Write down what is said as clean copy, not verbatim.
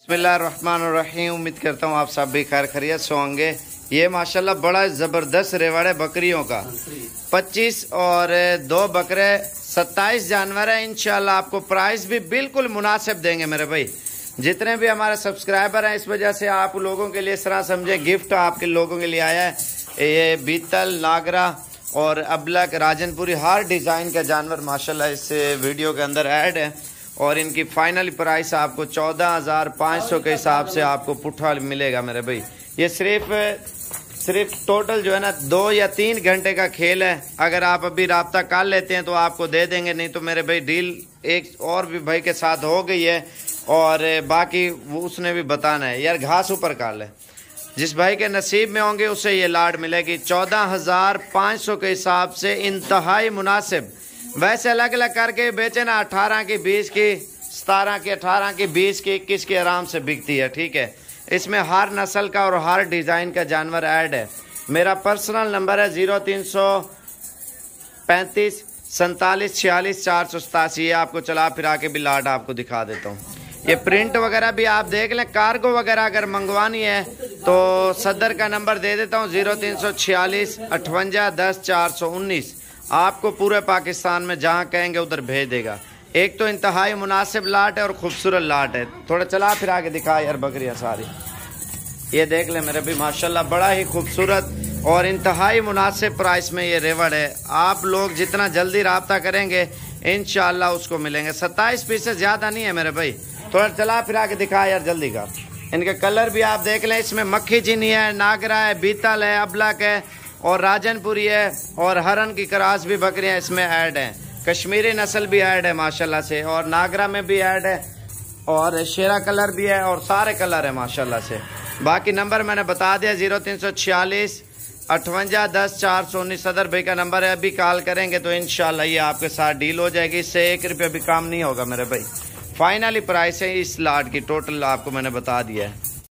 बिस्मिल्लाहिर्रहमानिर्रहीम। उम्मीद करता हूँ आप सब भी खैर खैरियत से होंगे। ये माशाल्लाह बड़ा ज़बरदस्त रेवड़ है बकरियों का। 25 और 2 बकरे 27 जानवर है। इंशाल्लाह आपको प्राइस भी बिल्कुल मुनासिब देंगे मेरे भाई। जितने भी हमारे सब्सक्राइबर हैं, इस वजह से आप लोगों के लिए इस तरह समझे गिफ्ट आपके लोगों के लिए आया है। ये बीतल, नागरा और अबलक, राजनपुरी हर डिज़ाइन का जानवर माशाल्लाह इस वीडियो के अंदर ऐड है। और इनकी फाइनल प्राइस आपको 14,500 के हिसाब से आपको पुट्ठा मिलेगा मेरे भाई। ये सिर्फ टोटल जो है ना 2 या 3 घंटे का खेल है। अगर आप अभी राब्ता कर लेते हैं तो आपको दे देंगे, नहीं तो मेरे भाई डील एक और भी भाई के साथ हो गई है और बाकी वो उसने भी बताना है यार घास ऊपर कर ले। जिस भाई के नसीब में होंगे उससे ये लाड मिलेगी 14,500 के हिसाब से। इंतहाई मुनासिब। वैसे अलग अलग करके बेचे ना 18 की, 20 की, 17 की, 18 की, 20 की, 21 की आराम से बिकती है। ठीक है, इसमें हर नस्ल का और हर डिज़ाइन का जानवर ऐड है। मेरा पर्सनल नंबर है 0335 47 46 487। ये आपको चला फिरा के भी लाड आपको दिखा देता हूँ। ये प्रिंट वगैरह भी आप देख लें। कार्गो वगैरह अगर मंगवानी है तो सदर का नंबर दे देता हूँ 0346 58 10 419। आपको पूरे पाकिस्तान में जहाँ कहेंगे उधर भेज देगा। एक तो इंतहाई मुनासिब लाट है और खूबसूरत लाट है। थोड़ा चला फिरा के दिखा यार बकरियाँ सारी। ये देख ले मेरे भी माशाल्लाह बड़ा ही खूबसूरत और इंतहाई मुनासिब प्राइस में ये रेवड़ है। आप लोग जितना जल्दी राब्ता करेंगे इंशाल्लाह उसको मिलेंगे। 27 पीसेस ज़्यादा नहीं है मेरे भाई। थोड़ा चला फिरा के दिखा यार जल्दी का। इनके कलर भी आप देख लें। इसमें मक्खी चीनी है, नागरा है, बीतल है, अबलक है और राजनपुरी है और हरन की क्रॉस भी बकरियां इसमें ऐड हैं। कश्मीरी नस्ल भी ऐड है माशाल्लाह से और नागरा में भी ऐड है और शेरा कलर भी है और सारे कलर है माशाल्लाह से। बाकी नंबर मैंने बता दिया 0346 58 10 419 सदर भाई का नंबर है। अभी कॉल करेंगे तो इंशाल्लाह ये आपके साथ डील हो जाएगी। इससे 1 रुपया भी काम नहीं होगा मेरे भाई। फाइनली प्राइस है इस लाट की टोटल आपको मैंने बता दिया है।